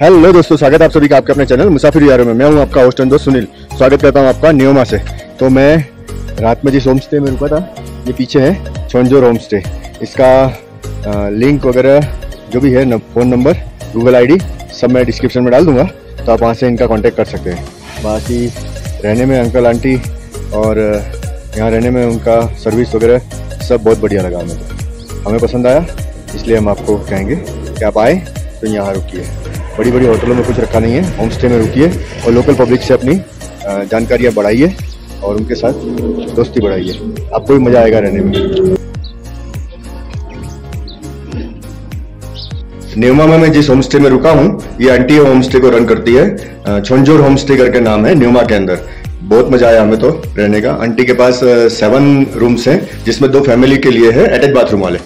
Hello दोस्तों, स्वागत है आप सभी का आपके अपने चैनल मुसाफिर यारों में। मैं हूं आपका होस्ट एंड दोस्त सुनील। स्वागत करता हूं आपका न्योमा से। तो मैं रात में जिस होम स्टे में रुका था, ये पीछे है छोंजोर होम स्टे। इसका लिंक वगैरह जो भी है, फ़ोन नंबर, गूगल आईडी सब मैं डिस्क्रिप्शन में डाल दूंगा, तो आप वहाँ से इनका कॉन्टेक्ट कर सकते हैं। बाकी रहने में अंकल आंटी और यहाँ रहने में उनका सर्विस वगैरह सब बहुत बढ़िया लगा हमें। तो हमें पसंद आया, इसलिए हम आपको कहेंगे कि आप आए तो यहाँ रुकिए। बड़ी बड़ी होटलों में कुछ रखा नहीं है, होम स्टे में रुकिए और लोकल पब्लिक से अपनी जानकारियाँ बढ़ाइए और उनके साथ दोस्ती बढ़ाइए। आपको भी मज़ा आएगा रहने में। न्योमा में मैं जिस होम स्टे में रुका हूँ, ये आंटी होम स्टे को रन करती है। छोंजोर होम स्टे करके नाम है न्योमा के अंदर। बहुत मजा आया हमें तो रहने का। आंटी के पास 7 रूम्स हैं, जिसमें 2 फैमिली के लिए है अटैच बाथरूम वाले,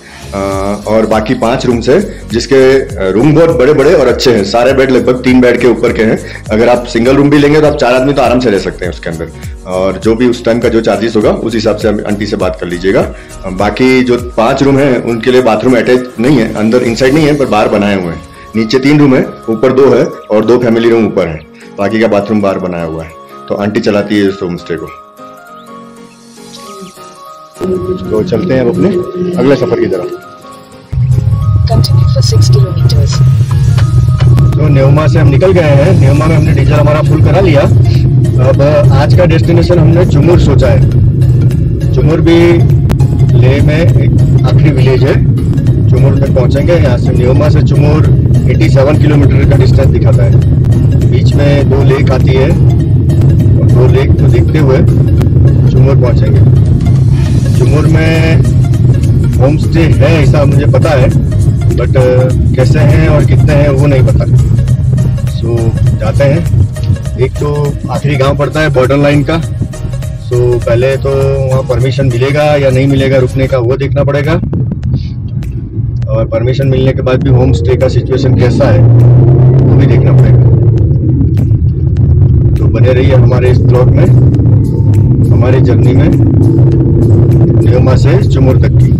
और बाकी 5 रूम्स है, जिसके रूम बहुत बड़े बड़े और अच्छे हैं। सारे बेड लगभग 3 बेड के ऊपर के हैं। अगर आप सिंगल रूम भी लेंगे तो आप 4 आदमी तो आराम से रह सकते हैं उसके अंदर। और जो भी उस टाइम का जो चार्जेस होगा उस हिसाब से आंटी से बात कर लीजिएगा। बाकी जो 5 रूम हैं उनके लिए बाथरूम अटैच नहीं है, अंदर इनसाइड नहीं है, पर बाहर बनाए हुए हैं। नीचे 3 रूम है, ऊपर 2 है और 2 फैमिली रूम ऊपर है। बाकी का बाथरूम बाहर बनाया हुआ है। तो आंटी चलाती है इस होम स्टे को। तो चलते हैं अब अपने अगले सफर की तरफ। Continue for 6 kilometers. तो न्योमा से हम निकल गए हैं। न्योमा में हमने डीजल हमारा फुल करा लिया। अब आज का डेस्टिनेशन हमने चुमुर सोचा है। चुमुर भी लेह में एक आखिरी विलेज है। चुमुर तक पहुंचेंगे। यहाँ से न्योमा से चुमुर 87 किलोमीटर का डिस्टेंस दिखाता है। बीच में 2 लेक आती है और 2 लेक को देखते हुए चुमुर पहुंचेंगे। चुमुर में होम स्टे है ऐसा मुझे पता है, बट कैसे हैं और कितने हैं वो नहीं पता। सो जाते हैं। एक तो आखिरी गांव पड़ता है बॉर्डर लाइन का। सो पहले तो वहाँ परमिशन मिलेगा या नहीं मिलेगा रुकने का, वो देखना पड़ेगा। और परमिशन मिलने के बाद भी होम स्टे का सिचुएशन कैसा है वो भी देखना पड़ेगा। तो बने रहिए हमारे इस ब्लॉग में, हमारी जर्नी में न्योमा से चुमुर तक की।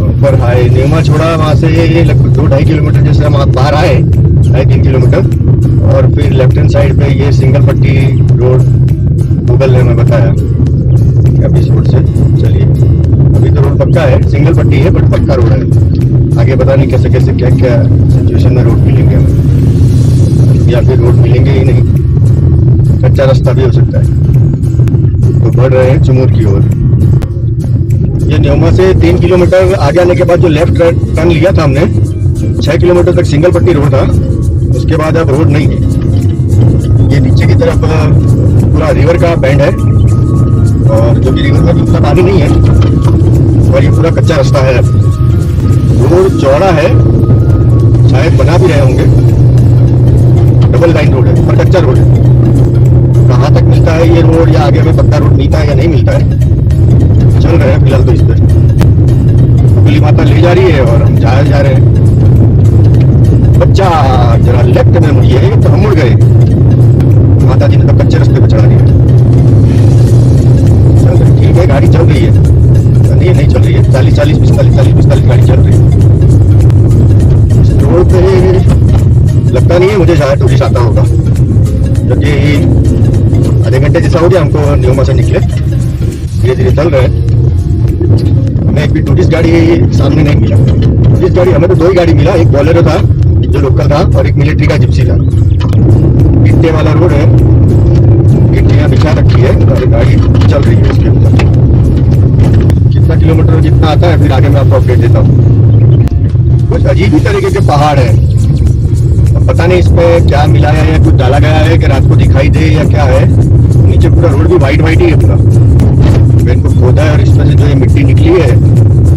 ऊपर हाय न्योमा छोड़ा, वहाँ से ये लगभग 2-2.5 किलोमीटर जैसे हम बाहर आए, 2.5-3 किलोमीटर। और फिर लेफ्ट हैंड साइड पे ये सिंगल पट्टी रोड गूगल ने हमें बताया कि अब इस रोड से चलिए। अभी तो रोड पक्का है, सिंगल पट्टी है बट पक्का रोड है। आगे पता नहीं कैसे कैसे क्या क्या सिचुएशन में रोड मिलेंगे हमें, या फिर रोड मिलेंगे ही नहीं, कच्चा रास्ता भी हो सकता है। तो बढ़ रहे हैं चुमुर की ओर। ये न्योमा से 3 किलोमीटर आगे आने के बाद जो लेफ्ट टर्न लिया था हमने, 6 किलोमीटर तक सिंगल पट्टी रोड था। उसके बाद अब रोड नहीं है। ये नीचे की तरफ पूरा रिवर का बैंड है, और जो कि रिवर में उतना पानी नहीं है, और ये पूरा कच्चा रास्ता है। रोड चौड़ा है, शायद बना भी रहे होंगे। डबल लाइन रोड है पर कच्चा रोड है। कहाँ तक मिलता है ये रोड, या आगे में पक्का रोड मिलता है या नहीं मिलता है, चल रहे हैं फिलहाल तो इस पे। कुली माता ले जा रही है और हम जा रहे हैं। बच्चा जरा लेफ्ट में मुड़िए, तो हम मुड़ गए। माता जी ने तो कच्चे रास्ते पे चढ़ा दिया। ठीक है, गाड़ी चल रही है। नहीं चल रही है, 40-40, 45-40 गाड़ी चल रही है रोड पे। लगता नहीं है मुझे शायद टूरिस्ट आता होगा, क्योंकि आधे घंटे जैसा हो गया हमको न्योमा से निकले। धीरे धीरे चल रहे हैं। हमें एक भी टूरिस्ट गाड़ी सामने नहीं मिला। टूरिस्ट गाड़ी हमें तो 2 ही गाड़ी मिला। एक बोलेरो था जो लोकल था, और एक मिलिट्री का जिप्सी था। गिट्टे वाला रोड है, गिट्टियाँ बिछा रखी है और गाड़ी चल रही है उसके ऊपर। कितना किलोमीटर जितना आता है फिर आगे मैं आपको अपडेट देता हूँ। कुछ अजीब ही तरीके के पहाड़ है। अब पता नहीं इस पे क्या मिला है, या कुछ डाला गया है कि रात को दिखाई दे या क्या है। नीचे पूरा रोड भी वाइट ही है पूरा। इनको खोदा है और इसमें से जो ये मिट्टी निकली है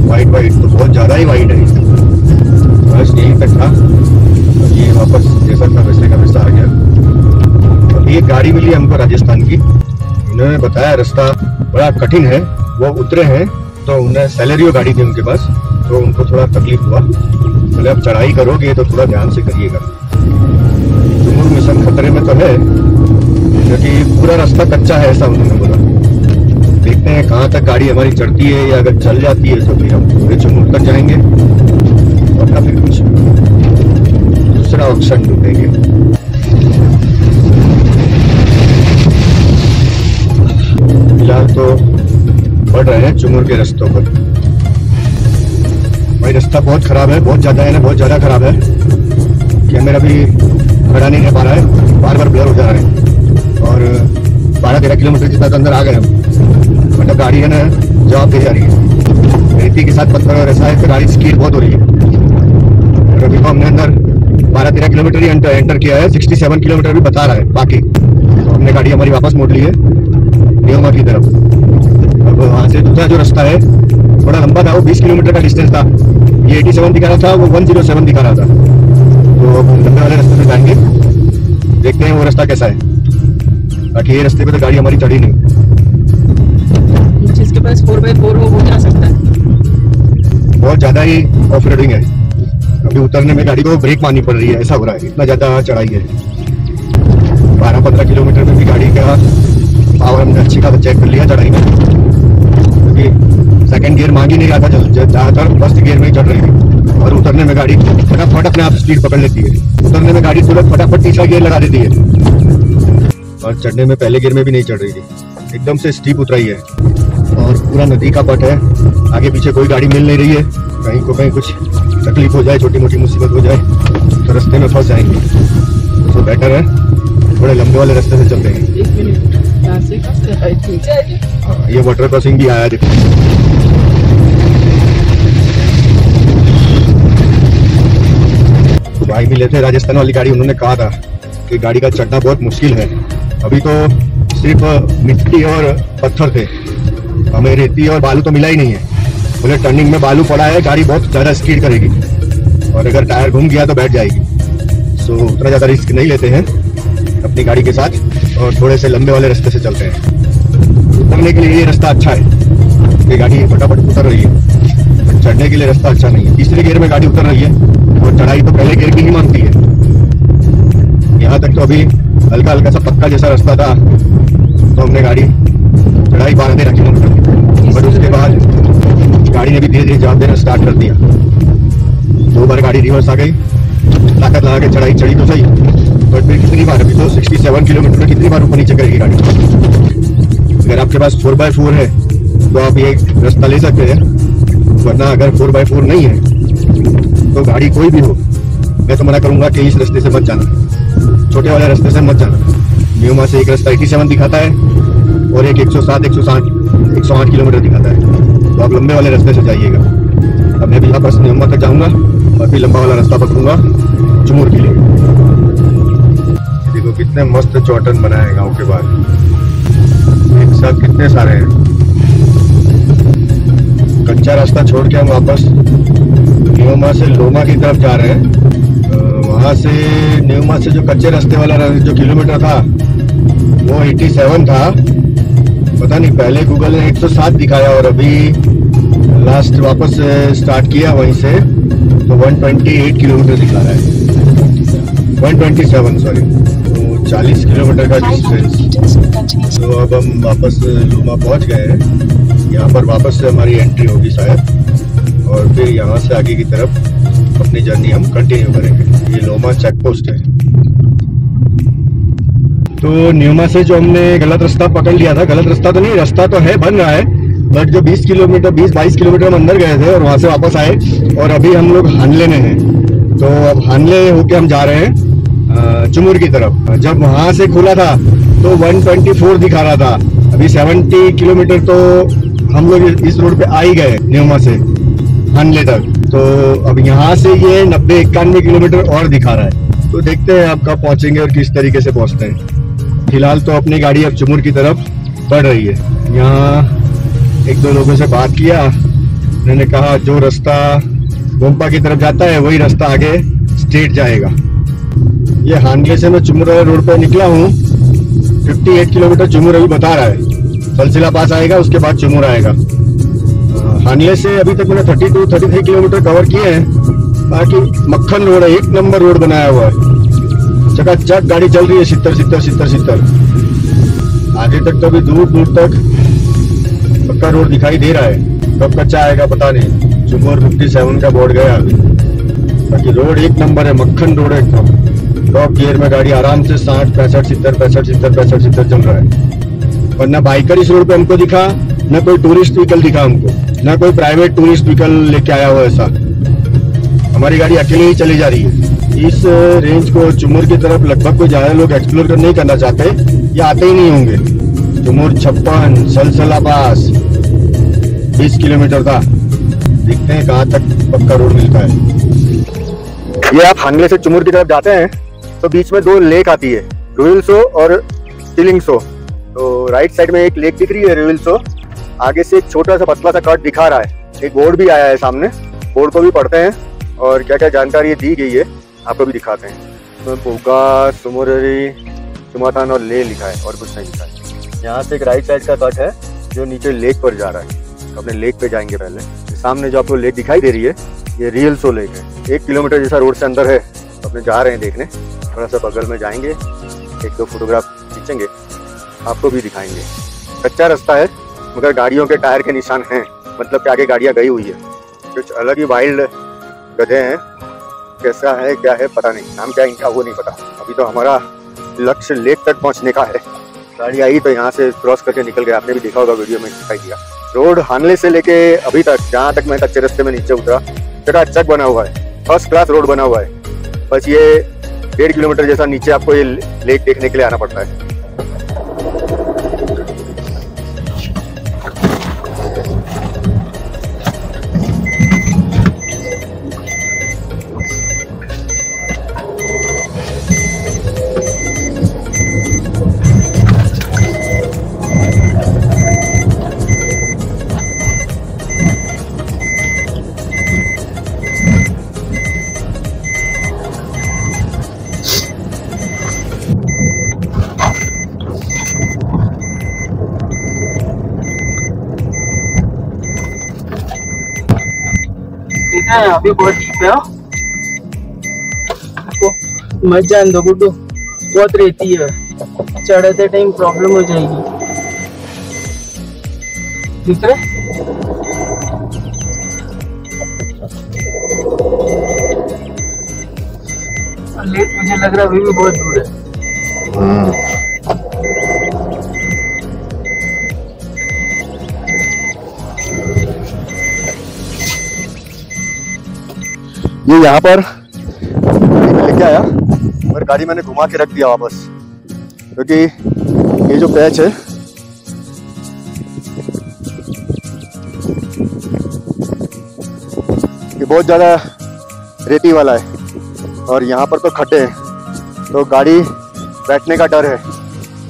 वाइट, तो बहुत ज़्यादा ही वाइट है। बस यहीं तक था, और ये वापस जैसा था वैसे का वैसा आ गया। और ये गाड़ी मिली हमको राजस्थान की। उन्होंने बताया रास्ता बड़ा कठिन है। वो उतरे हैं तो उन्हें सैलरियो गाड़ी थी उनके पास, तो उनको थोड़ा तकलीफ हुआ। बोले अब चढ़ाई करोगे तो थोड़ा ध्यान से करिएगा। चुमुर मिशन खतरे में तो है, क्योंकि पूरा रास्ता कच्चा है ऐसा उन्होंने बोला। देखते हैं कहाँ तक गाड़ी हमारी चढ़ती है, या अगर चल जाती है तो फिर हम पूरे चुमुर तक जाएंगे, और या फिर कुछ ऑप्शन ढूंढेंगे। फिलहाल तो बढ़ रहे हैं चुमुर के रास्तों पर। भाई रास्ता बहुत खराब है, बहुत ज्यादा है ना, बहुत ज्यादा खराब है। कैमरा भी खड़ा नहीं रह पा रहा है, बार बार ब्लर हो जा रहा है। और 12-13 किलोमीटर जितना तो अंदर आ गए हम, मतलब गाड़ी है ना जवाब दे जा रही है। रेती के साथ पत्थर और ऐसा है तो गाड़ी स्पीड बहुत हो रही है। और अभी तो हमने अंदर 12-13 किलोमीटर ही एंटर किया है, 67 किलोमीटर भी बता रहा है बाकी। तो हमने गाड़ी हमारी वापस मोड़ ली है न्यूमा की तरफ। अब वहाँ से दूसरा जो रास्ता है थोड़ा लंबा था, वो 20 किलोमीटर का डिस्टेंस था। ये 87 दिखा रहा था, वो 107 दिखा रहा था। तो अब लंबे वाले रास्ते से जाएंगे, देखते हैं वो रास्ता कैसा है। बाकी ये रास्ते पे तो गाड़ी हमारी चढ़ी नहीं। जिसके पास 4x4 हो वो जा सकता है। बहुत ज्यादा ही ऑफ रोडिंग है। अभी उतरने में गाड़ी को ब्रेक मारनी पड़ रही है, ऐसा हो रहा है, इतना ज्यादा चढ़ाई है। 12-15 किलोमीटर में भी गाड़ी का पावर हमने अच्छी खासा चेक कर लिया चढ़ाई में, क्योंकि सेकंड गियर मांग ही नहीं रहा था, ज्यादातर फर्स्ट गियर में ही चढ़ रही थी। और उतरने में गाड़ी फटाफट अपने आप स्पीड पकड़ लेती है। उतरने में गाड़ी तुरंत फटाफट तीसरा गियर लगा देती है। और चढ़ने में पहले गियर में भी नहीं चढ़ रही थी, एकदम से स्टीप उतराई है। और पूरा नदी का पट है, आगे पीछे कोई गाड़ी मिल नहीं रही है। कहीं को कहीं कुछ तकलीफ हो जाए, छोटी मोटी मुसीबत हो जाए तो रास्ते में फंस जाएंगे। तो बेटर है थोड़े लंबे वाले रास्ते से चलते हैं। 1 मिनट यहाँ से कब ये वाटर क्रॉसिंग भी आया देखो। भाई मिले थे राजस्थान वाली गाड़ी, उन्होंने कहा था कि गाड़ी का चढ़ना बहुत मुश्किल है। अभी तो सिर्फ मिट्टी और पत्थर थे, हमें रेती और बालू तो मिला ही नहीं है। बोले टर्निंग में बालू पड़ा है, गाड़ी बहुत ज्यादा स्पीड करेगी और अगर टायर घूम गया तो बैठ जाएगी। सो उतना ज्यादा रिस्क नहीं लेते हैं अपनी गाड़ी के साथ और थोड़े से लंबे वाले रास्ते से चलते हैं। उतरने के लिए ये रास्ता अच्छा है, ये गाड़ी फटाफट उतर रही है। चढ़ने के लिए रास्ता अच्छा नहीं है। तीसरे गियर में गाड़ी उतर रही है और चढ़ाई तो पहले गियर की ही मांगती है। यहाँ तक तो अभी हल्का हल्का सा पक्का जैसा रास्ता था, तो हमने गाड़ी चढ़ाई 12-13 किलोमीटर, बट उसके बाद गाड़ी ने भी धीरे धीरे जवाब देना स्टार्ट कर दिया। 2 बार गाड़ी रिवर्स आ गई, ताकत लगा के चढ़ाई चढ़ी तो सही, बट फिर कितनी बार, अभी तो 67 किलोमीटर में कितनी बार ऊपर नीचे करेगी गाड़ी। अगर आपके पास 4x4 है तो आप ये रास्ता ले सकते हैं, वरना अगर 4x4 नहीं है तो गाड़ी कोई भी हो, मैं तो मना करूंगा कि इस रास्ते से मत जाना, छोटे वाले रास्ते से मत जाना। न्यूमा से एक रास्ता 87 दिखाता है और एक 108 किलोमीटर दिखाता है, तो आप लंबे वाले रास्ते से जाइएगा। अब मैं भी यहाँ पर न्यूमा तक जाऊंगा और फिर लंबा वाला रास्ता पकड़ूंगा चुमुर के लिए। देखो कितने मस्त चौटन बनाए हैं गाँव के बाहर, एक साथ कितने सारे हैं। कच्चा रास्ता छोड़ के हम वापस न्यूमा से लोमा की तरफ जा रहे हैं। वहां से न्यूमा से जो कच्चे रास्ते वाला जो किलोमीटर था वो 87 था, पता नहीं पहले गूगल ने 107 दिखाया और अभी लास्ट वापस स्टार्ट किया वहीं से तो 128 किलोमीटर दिखा रहा है। 127 सॉरी, तो 40 किलोमीटर का डिस्टेंस। तो अब हम वापस लोमा पहुंच गए हैं। यहाँ पर वापस से हमारी एंट्री होगी शायद, और फिर यहाँ से आगे की तरफ अपनी जर्नी हम कंटिन्यू करेंगे। ये लोमा चेक पोस्ट है। तो न्यूमा से जो हमने गलत रास्ता पकड़ लिया था, गलत रास्ता तो नहीं, रास्ता तो है, बन रहा है, बट जो 20 22 किलोमीटर हम अंदर गए थे और वहां से वापस आए और अभी हम लोग हानले में हैं। तो अब हानले होके हम जा रहे हैं चुमुर की तरफ। जब वहां से खुला था तो 124 दिखा रहा था, अभी 70 किलोमीटर तो हम लोग इस रोड पे आ ही गए न्यूमा से हानले तक। तो अब यहाँ से ये 90-91 किलोमीटर और दिखा रहा है। तो देखते हैं आप कब पहुंचेंगे और किस तरीके से पहुंचते हैं। फिलहाल तो अपनी गाड़ी अब चुमुर की तरफ बढ़ रही है। यहाँ 1-2 लोगों से बात किया, उन्होंने कहा जो रास्ता गोम्पा की तरफ जाता है वही रास्ता आगे स्ट्रेट जाएगा। ये हानले से मैं चुमुर रोड पर निकला हूँ, 58 किलोमीटर चुमुर अभी बता रहा है। सलसिला पास आएगा, उसके बाद चुमुर आएगा। हानले से अभी तक मैंने 32-33 किलोमीटर कवर किए हैं। बाकी मक्खन रोड है, 1 नंबर रोड बनाया हुआ है, चकाचक गाड़ी चल रही है, 70। आगे तक तो अभी दूर दूर तक पक्का रोड दिखाई दे रहा है। कब कच्चा आएगा पता नहीं। चुमुर 57 का बोर्ड गया अभी। बाकी रोड एक नंबर है, मक्खन रोड है एकदम। टॉप गियर में गाड़ी आराम से 60 65 70 चल रहा है। और ना बाइकर इस रोड पे हमको दिखा, ना कोई टूरिस्ट व्हीकल दिखा हमको, ना कोई प्राइवेट टूरिस्ट व्हीकल लेके आया हो ऐसा। हमारी गाड़ी अकेले ही चली जा रही है। इस रेंज को चुमुर की तरफ लगभग कोई ज्यादा लोग एक्सप्लोर नहीं करना चाहते या आते ही नहीं होंगे। चुमुर 56 सलसला पास 20 किलोमीटर था। देखते हैं कहाँ तक पक्का रोड मिलता है। ये आप हानले से चुमुर की तरफ जाते हैं तो बीच में 2 लेक आती है, रुइलसो और स्टिलिंगसो। तो राइट साइड में एक लेक दिख रही है रुइलसो, आगे से एक छोटा सा पतला सा कट दिखा रहा है। एक बोर्ड भी आया है सामने, बोर्ड को भी पढ़ते हैं और क्या क्या जानकारी दी गई है आपको भी दिखाते हैं। तो पोगा, सुमुररी, सुमाथान और ले लिखा है और कुछ नहीं लिखा है। यहाँ से एक राइट साइड का कट है जो नीचे लेक पर जा रहा है। तो अपने लेक पे जाएंगे पहले। सामने जो आपको लेक दिखाई दे रही है ये रियलसो लेक है। 1 किलोमीटर जैसा रोड से अंदर है। तो अपने जा रहे हैं देखने, थोड़ा सा बगल में जाएंगे, 1-2 फोटोग्राफ खींचेंगे, आपको भी दिखाएंगे। कच्चा रास्ता है मगर गाड़ियों के टायर के निशान हैं, मतलब कि आगे गाड़ियाँ गई हुई है। कुछ अलग ही वाइल्ड गधे हैं, कैसा है क्या है पता नहीं, नाम क्या है इनका वो नहीं पता। अभी तो हमारा लक्ष्य लेक तक पहुंचने का है। गाड़ी आई तो यहाँ से क्रॉस करके निकल गया, आपने भी देखा होगा वीडियो में दिखाई दिया। रोड हानले से लेके अभी तक जहाँ तक मैं कच्चे रास्ते में नीचे उतरा, चकाचक बना हुआ है, फर्स्ट क्लास रोड बना हुआ है। बस ये 1.5 किलोमीटर जैसा नीचे आपको ये लेक देखने के लिए आना पड़ता है। अभी बहुत डीप है। आपको मत जान दो गुड्डू, बहुत रहती है, चढ़ते टाइम प्रॉब्लम हो जाएगी। दिख रहा है? लेक मुझे लग रहा है अभी भी बहुत दूर है। ये यहाँ पर लेके आया और गाड़ी मैंने घुमा के रख दिया वापस, क्योंकि ये जो पैच है ये बहुत ज़्यादा रेती वाला है और यहाँ पर तो खड्डे हैं, तो गाड़ी बैठने का डर है।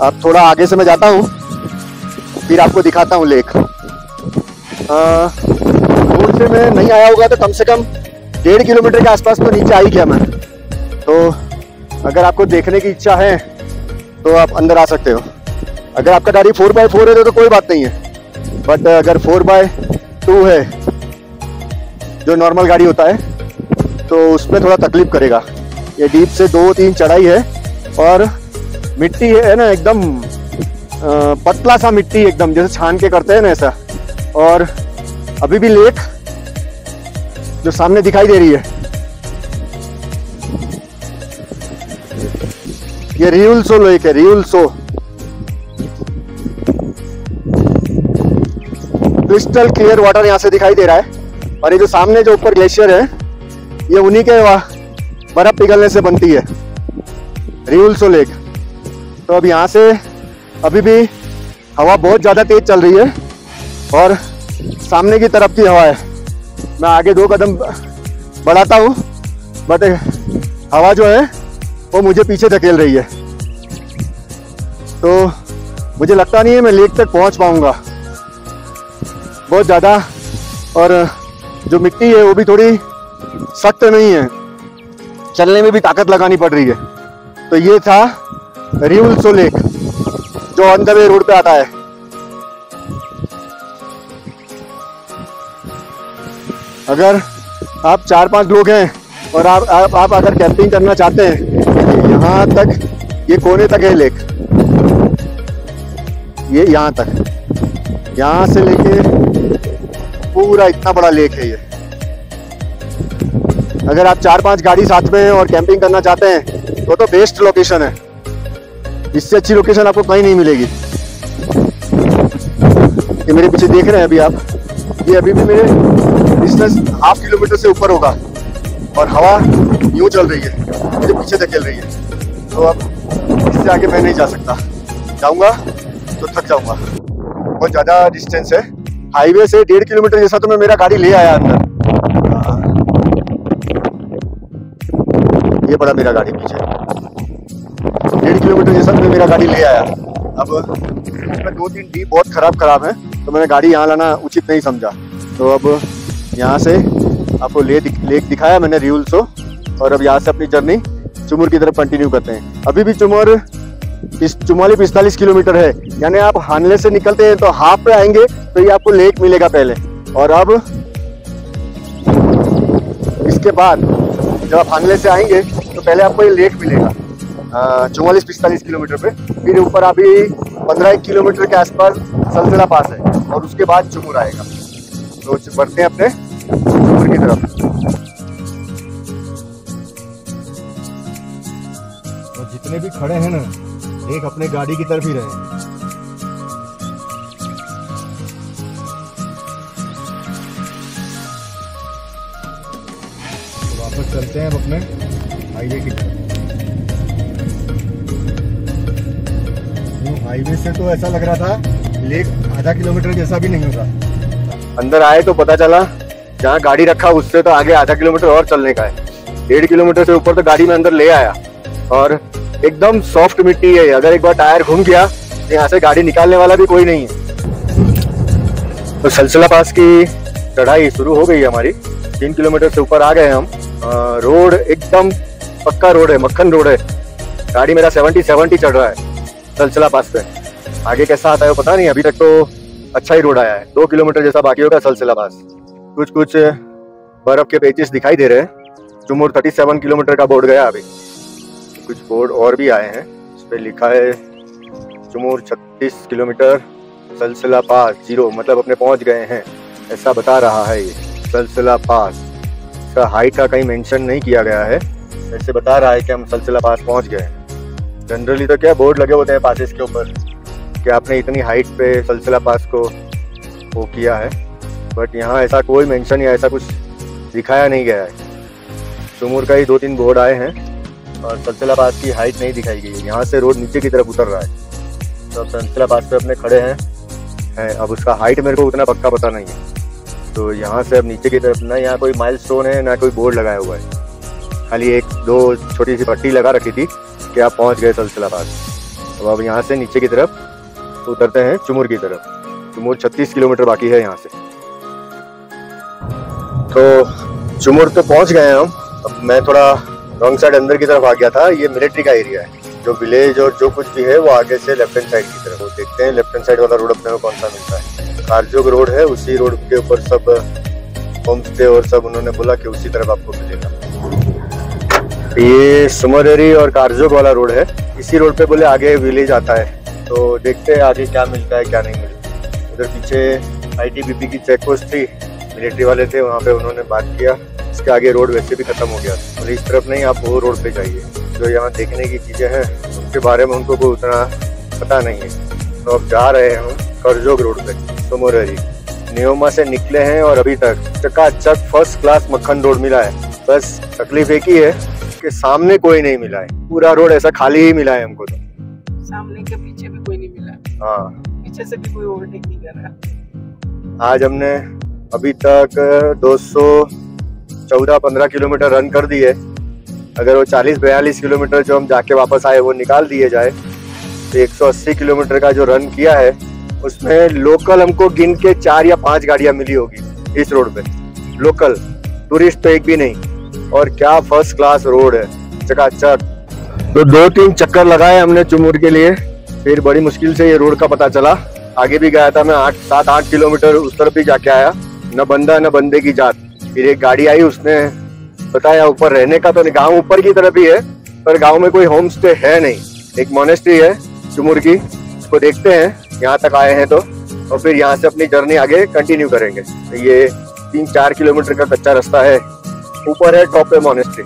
अब थोड़ा आगे से मैं जाता हूँ, फिर आपको दिखाता हूँ लेक। रोड से मैं नहीं आया होगा तो कम से कम 1.5 किलोमीटर के आसपास तो नीचे आ ही गया मैं। तो अगर आपको देखने की इच्छा है तो आप अंदर आ सकते हो। अगर आपका गाड़ी 4x4 है तो कोई बात नहीं है, बट अगर 4x2 है जो नॉर्मल गाड़ी होता है तो उसमें थोड़ा तकलीफ करेगा। ये डीप से 2-3 चढ़ाई है और मिट्टी है ना एकदम पतला सा मिट्टी, एकदम जैसे छान के करते हैं ना ऐसा। और अभी भी लेक जो सामने दिखाई दे रही है ये रियलसो लेक है, रियलसो। क्रिस्टल क्लियर वाटर यहाँ से दिखाई दे रहा है। और ये जो सामने जो ऊपर ग्लेशियर है ये उन्हीं के बर्फ पिघलने से बनती है, रियलसो लेक। तो अब यहाँ से अभी भी हवा बहुत ज़्यादा तेज चल रही है और सामने की तरफ की हवा है। मैं आगे 2 कदम बढ़ाता हूँ बट हवा जो है वो मुझे पीछे धकेल रही है, तो मुझे लगता नहीं है मैं लेक तक पहुँच पाऊँगा। बहुत ज़्यादा, और जो मिट्टी है वो भी थोड़ी सख्त नहीं है, चलने में भी ताकत लगानी पड़ रही है। तो ये था रियलसो लेक जो ऑन द वे रोड पे आता है। अगर आप 4-5 लोग हैं और आप अगर कैंपिंग करना चाहते हैं, यहाँ तक ये कोने तक है लेक, ये यहाँ तक, यहाँ से लेके पूरा इतना बड़ा लेक है ये। अगर आप 4-5 गाड़ी साथ में और कैंपिंग करना चाहते हैं तो बेस्ट लोकेशन है। इससे अच्छी लोकेशन आपको कहीं नहीं मिलेगी। ये मेरे पीछे देख रहे हैं अभी आप, ये अभी भी मेरे डिस्टेंस 1/2 किलोमीटर से ऊपर होगा और हवा यूं चल रही है, मेरे पीछे धकेल रही है। तो अब इससे आगे मैं नहीं जा सकता, जाऊंगा तो थक जाऊंगा। बहुत ज़्यादा डिस्टेंस है, हाईवे से 1.5 किलोमीटर जैसा तो मैं मेरा गाड़ी ले आया अंदर। ये पड़ा मेरा गाड़ी पीछे, 1.5 किलोमीटर जैसा मैं मेरा गाड़ी ले आया। अब उसमें 2-3 डीप बहुत खराब है, तो मैंने गाड़ी यहाँ लाना उचित नहीं समझा। तो अब यहाँ से आपको लेक दिखाया मैंने रियूल्सो, और अब यहाँ से अपनी जर्नी चुमुर की तरफ कंटिन्यू करते हैं। अभी भी चुमुर 45 किलोमीटर है, यानी आप हानले से निकलते हैं तो हाफ पे आएंगे तो ये आपको लेक मिलेगा पहले, और अब इसके बाद जब आप हानले से आएंगे तो पहले आपको ये लेक मिलेगा 44-45 किलोमीटर पे। फिर ऊपर अभी 15 किलोमीटर के आसपास सलसला पास है और उसके बाद चुमुर आएगा। तो बढ़ते हैं अपने चुमुर की तरफ। और जितने भी खड़े हैं ना, एक अपने गाड़ी की तरफ ही रहे। तो वापस चलते हैं अब अपने हाईवे की तरफ। हाईवे से तो ऐसा लग रहा था लेक आधा किलोमीटर जैसा भी नहीं होगा। अंदर आए तो पता चला जहाँ गाड़ी रखा उससे तो आगे आधा किलोमीटर और चलने का है। 1.5 किलोमीटर से ऊपर तो गाड़ी में अंदर ले आया, और एकदम सॉफ्ट मिट्टी है। अगर एक बार टायर घूम गया तो यहाँ से गाड़ी निकालने वाला भी कोई नहीं है। तो सलसला पास की चढ़ाई शुरू हो गई हमारी, 3 किलोमीटर से ऊपर आ गए हम। रोड एकदम पक्का रोड है, मक्खन रोड है। गाड़ी मेरा 70 चढ़ रहा है सलसला पास पे। आगे कैसा आता है वो पता नहीं, अभी तक तो अच्छा ही रोड आया है। 2 किलोमीटर जैसा बाकी होगा सलसला पास। कुछ बर्फ के पेचेस दिखाई दे रहे हैं। चुमुर 37 किलोमीटर का बोर्ड गया अभी। कुछ बोर्ड और भी आए हैं, इस पे लिखा है चुमुर 36 किलोमीटर सलसला पास 0, मतलब अपने पहुंच गए हैं ऐसा बता रहा है ये सलसला पास। इसका हाइट का कहीं मेंशन नहीं किया गया है, ऐसे बता रहा है कि हम सलसला पास पहुंच गए हैं। जनरली तो क्या बोर्ड लगे होते हैं पासेस के ऊपर कि आपने इतनी हाइट पे सलसला पास को वो किया है, बट यहाँ ऐसा कोई मेंशन या ऐसा कुछ दिखाया नहीं गया है। चुमुर का ही 2-3 बोर्ड आए हैं और सलसला पास की हाइट नहीं दिखाई गई है। यहाँ से रोड नीचे की तरफ उतर रहा है। तो अब सलसला पास पे अपने खड़े हैं। अब उसका हाइट मेरे को उतना पक्का पता नहीं है। तो यहाँ से अब नीचे की तरफ ना यहाँ कोई माइलस्टोन है ना कोई बोर्ड लगाया हुआ है, खाली 1-2 छोटी सी पट्टी लगा रखी थी कि आप पहुँच गए सलसला पास। अब यहाँ से नीचे की तरफ उतरते हैं चुमुर की तरफ। चुमुर 36 किलोमीटर बाकी है यहाँ से। तो चुमुर तो पहुँच गए हम। अब मैं थोड़ा रॉन्ग साइड अंदर की तरफ आ गया था। ये मिलिट्री का एरिया है। जो विलेज और जो कुछ भी है वो आगे से लेफ्ट हैंड साइड की तरफ। वो देखते हैं लेफ्ट हैंड साइड वाला रोड अपने को कौन सा मिलता है। कारजोग रोड है, उसी रोड के ऊपर सब होम स्टे और सब उन्होंने बोला कि उसी तरफ आपको मिलेगा। ये सुमरेरी और कारजोग वाला रोड है, इसी रोड पे बोले आगे विलेज आता है। तो देखते हैं आगे क्या मिलता है क्या नहीं मिलता। उधर पीछे ITBP की चेक पोस्ट थी, मिलिट्री वाले थे, वहाँ पे उन्होंने बात किया। इसके आगे रोड वैसे भी खत्म हो गया, और इस तरफ नहीं, आप वो रोड पे जाइए। जो यहाँ देखने की चीजें हैं उसके बारे में उनको कोई उतना पता नहीं है। तो अब जा रहे हैं हम करजोग रोड पे सुमरेरी। न्योमा से निकले हैं और अभी तक चकाचक फर्स्ट क्लास मक्खन रोड मिला है। बस तकलीफ एक ही है कि सामने कोई नहीं मिला है। पूरा रोड ऐसा खाली ही मिला है हमको। तो सामने के पीछे भी कोई नहीं मिला। हाँ, पीछे से भी कोई ओवरटेक नहीं कर रहा। आज हमने अभी तक 214-15 किलोमीटर रन कर दिए। अगर वो 40-42 किलोमीटर जो हम जाके वापस आए वो निकाल दिए जाए तो 180 किलोमीटर का जो रन किया है उसमें लोकल हमको गिन के 4 या 5 गाड़ियां मिली होगी इस रोड पे। लोकल, टूरिस्ट तो एक भी नहीं। और क्या फर्स्ट क्लास रोड है, चकाचक। तो 2-3 चक्कर लगाए हमने चुमुर के लिए, फिर बड़ी मुश्किल से ये रोड का पता चला। आगे भी गया था मैं 7-8 किलोमीटर, उस तरफ भी जाके आया। न बंदा न बंदे की जात। फिर एक गाड़ी आई, उसने बताया ऊपर रहने का। तो गांव ऊपर की तरफ ही है, पर गांव में कोई होम स्टे है नहीं। एक मोनेस्ट्री है चुमुर की, उसको देखते हैं। यहाँ तक आए हैं तो, और फिर यहाँ से अपनी जर्नी आगे कंटिन्यू करेंगे। तो ये 3-4 किलोमीटर का कच्चा रास्ता है, ऊपर है टॉप पे मोनेस्ट्री।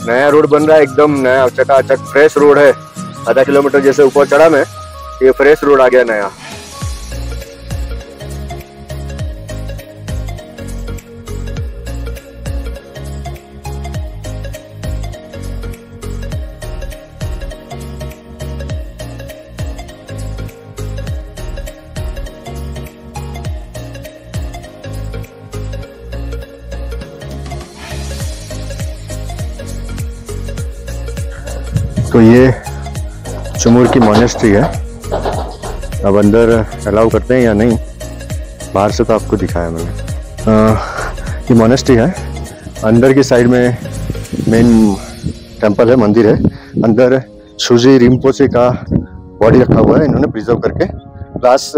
नया रोड बन रहा है, एकदम नया चकाचक फ्रेश रोड है। आधा किलोमीटर जैसे ऊपर चढ़ा मैं, ये फ्रेश रोड आ गया नया। तो ये चुमुर की मोनेस्ट्री है। अब अंदर अलाउ करते हैं या नहीं, बाहर से तो आपको दिखाया मैंने। ये मोनेस्ट्री है, अंदर की साइड में मेन टेंपल है, मंदिर है। अंदर शुजी रिम्पोचे का बॉडी रखा हुआ है इन्होंने प्रिजर्व करके लास्ट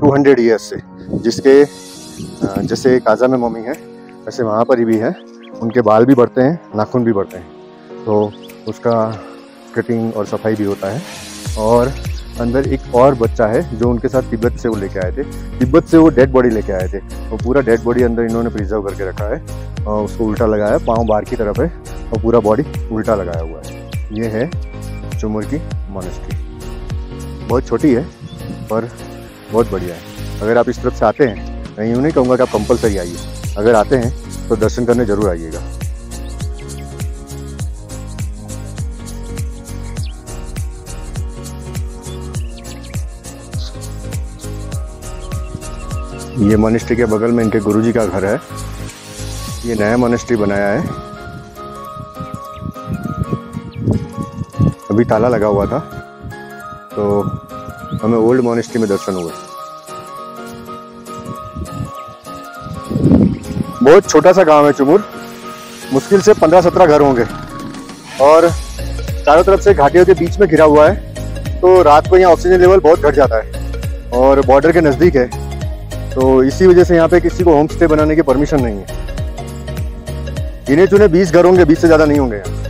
200 ईयर्स से, जिसके जैसे काजा में मम्मी है वैसे वहाँ पर भी है। उनके बाल भी बढ़ते हैं, नाखून भी बढ़ते हैं, तो उसका कटिंग और सफाई भी होता है। और अंदर एक और बच्चा है जो उनके साथ तिब्बत से वो लेके आए थे। तिब्बत से वो डेड बॉडी लेके आए थे, वो पूरा डेड बॉडी अंदर इन्होंने प्रिजर्व करके रखा है। और उसको उल्टा लगाया, पाँव बाहर की तरफ है और पूरा बॉडी उल्टा लगाया हुआ है। ये है चुमुर की मोनेस्ट्री। बहुत छोटी है पर बहुत बढ़िया है। अगर आप इस तरफ से आते हैं, मैं यूँ नहीं कहूँगा कि आप कंपलसरी आइए, अगर आते हैं तो दर्शन करने जरूर आइएगा। ये मोनेस्ट्री के बगल में इनके गुरुजी का घर है। ये नया मोनेस्ट्री बनाया है, अभी ताला लगा हुआ था तो हमें ओल्ड मोनेस्ट्री में दर्शन हुए। बहुत छोटा सा गांव है चुमुर, मुश्किल से 15-17 घर होंगे और चारों तरफ से घाटियों के बीच में घिरा हुआ है। तो रात को यहाँ ऑक्सीजन लेवल बहुत घट जाता है और बॉर्डर के नज़दीक है, तो इसी वजह से यहाँ पे किसी को होम स्टे बनाने की परमिशन नहीं है। गिने चुने 20 घर होंगे, 20 से ज़्यादा नहीं होंगे यहाँ।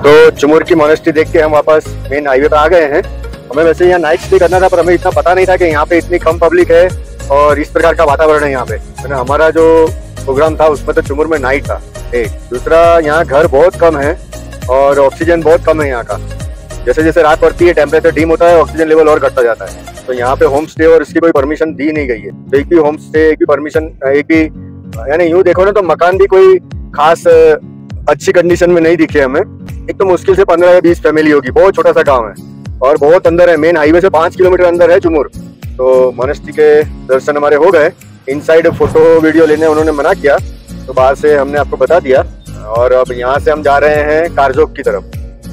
तो चुमुर की मोनेस्ट्री देख के हम वापस मेन हाईवे पे आ गए हैं। हमें वैसे यहाँ नाइट स्टे करना था पर हमें इतना पता नहीं था कि यहाँ पे इतनी कम पब्लिक है और इस प्रकार का वातावरण है यहाँ पे। मैंने हमारा जो प्रोग्राम था उसमें तो चुमुर में नाइट था। एक दूसरा, यहाँ घर बहुत कम है और ऑक्सीजन बहुत कम है यहाँ का। जैसे जैसे रात पड़ती है टेम्परेचर डीम होता है, ऑक्सीजन लेवल और घटता जाता है। तो यहाँ पे होम स्टे और इसकी कोई परमिशन दी नहीं गई है। तो एक भी होम स्टे, एक भी परमिशन, एक भी यानी यूँ देखो ना तो मकान भी कोई खास अच्छी कंडीशन में नहीं दिखे हमें। एक तो मुश्किल से 15 या 20 फैमिली होगी, बहुत छोटा सा गाँव है और बहुत अंदर है, मेन हाईवे से 5 किलोमीटर अंदर है चुमुर। तो मोनेस्ट्री के दर्शन हमारे हो गए। इनसाइड फोटो वीडियो लेने उन्होंने मना किया, तो बाहर से हमने आपको बता दिया। और अब यहाँ से हम जा रहे हैं कारजोक की तरफ,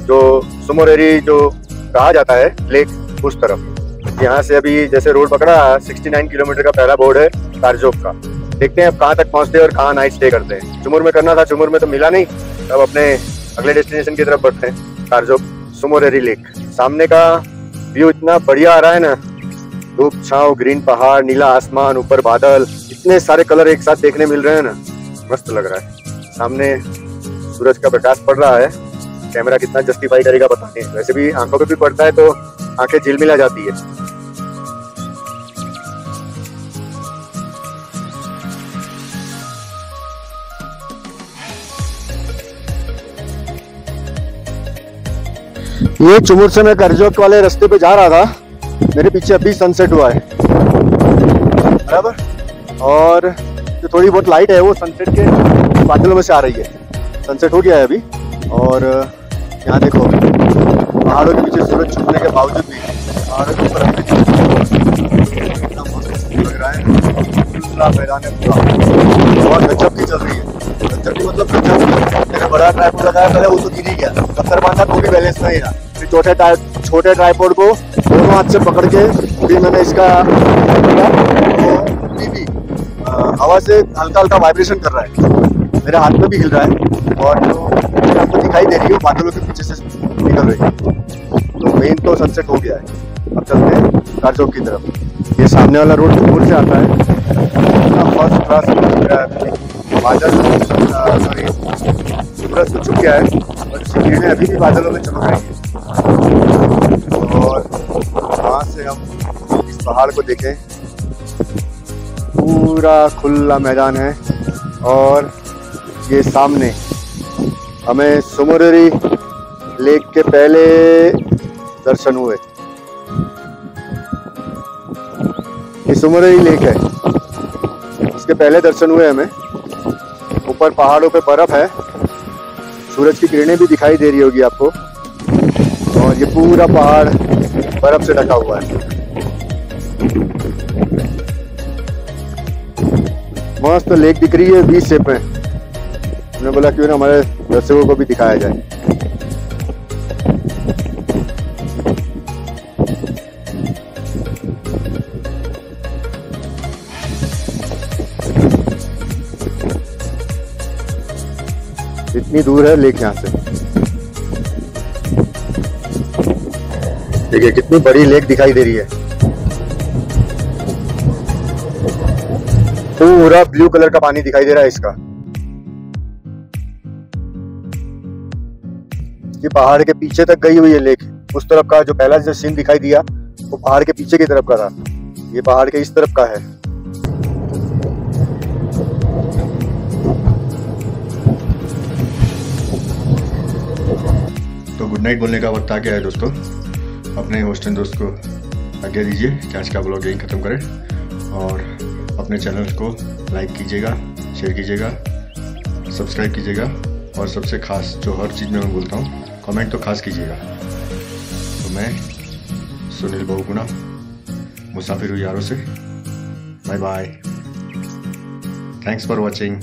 जो सुमोरेरी जो कहा जाता है लेक, उस तरफ। यहाँ से अभी जैसे रोड पकड़ा 69 किलोमीटर का पहला बोर्ड है कारजोक का। देखते हैं अब कहाँ तक पहुँचते हैं और कहाँ नाइट स्टे करते हैं। चुमुर में करना था, चुमुर में तो मिला नहीं, अब अपने अगले डेस्टिनेशन की तरफ बढ़ते हैं, कारजोक सुमोरेरी लेक। सामने का व्यू इतना बढ़िया आ रहा है ना, धूप छांव, ग्रीन पहाड़, नीला आसमान, ऊपर बादल, इतने सारे कलर एक साथ देखने मिल रहे हैं ना, मस्त लग रहा है। सामने सूरज का प्रकाश पड़ रहा है, कैमरा कितना जस्टिफाई करेगा पता नहीं, वैसे भी आंखों पे भी पड़ता है तो आंखें झिलमिला जाती है। ये चुमुर से मैं कारजोक वाले रास्ते पे जा रहा था, मेरे पीछे अभी सनसेट हुआ है बराबर, और जो थोड़ी बहुत लाइट है वो सनसेट के बादलों में से आ रही है। सनसेट हो गया है अभी और यहाँ देखो पहाड़ों के पीछे सूरज छुपने के बावजूद भी पहाड़ों के ऊपर कितना मस्त लग रहा है। खुला मैदान है पूरा, और गजब की चल रही है। गजब की मतलब गजब। मैंने बड़ा ट्राइपॉड लगाया पहले, वो तो गिर ही गया, पत्थर बांधा तो भी बैलेंस नहीं रहा। फिर छोटे ट्राइपॉड को दोनों हाथ से पकड़ के भी मैंने इसका भी हवा से हल्का हल्का वाइब्रेशन कर रहा है, मेरे हाथ में भी हिल रहा है और जो आपको दिखाई दे रही है बादलों के पीछे से निकल रही है। तो मेन तो सनसेट हो गया है, अब चलते हैं कारजोक की तरफ। ये सामने वाला रोड चुमुर से आता है, फर्स्ट क्लास बादल, सॉरी सूरज तो छुप गया है और किरणें अभी भी बादलों में चमक रही है। और वहाँ से हम इस पहाड़ को देखें, पूरा खुला मैदान है, और ये सामने हमें सुमुररी लेक के पहले दर्शन हुए। ये सुमुररी लेक है, इसके पहले दर्शन हुए हमें। ऊपर पहाड़ों पे बर्फ है, सूरज की किरणें भी दिखाई दे रही होगी आपको, और ये पूरा पहाड़ बर्फ से ढका हुआ है। मस्त लेक दिख रही है 20 शेप में। हमने बोला क्यों ना हमारे दर्शकों को भी दिखाया जाए। इतनी दूर है लेक यहाँ से। देखिए कितनी बड़ी लेक दिखाई दे रही है। पूरा ब्लू कलर का पानी दिखाई दे रहा है इसका। ये पहाड़ के पीछे तक गई हुई है लेक। उस तरफ का जो पहला जो सीन दिखाई दिया वो पहाड़ के पीछे की तरफ का था, ये पहाड़ के इस तरफ का है। तो गुड नाइट बोलने का वक्त आ गया है दोस्तों। अपने होस्ट एंड दोस्त को आज्ञा दीजिए कि आज का ब्लॉग यहीं ख़त्म करें, और अपने चैनल को लाइक कीजिएगा, शेयर कीजिएगा, सब्सक्राइब कीजिएगा, और सबसे खास जो हर चीज़ में मैं बोलता हूँ, कमेंट तो खास कीजिएगा। तो मैं सुनील बहुगुणा मुसाफिर हूँ यारों से। Bye bye, thanks for watching.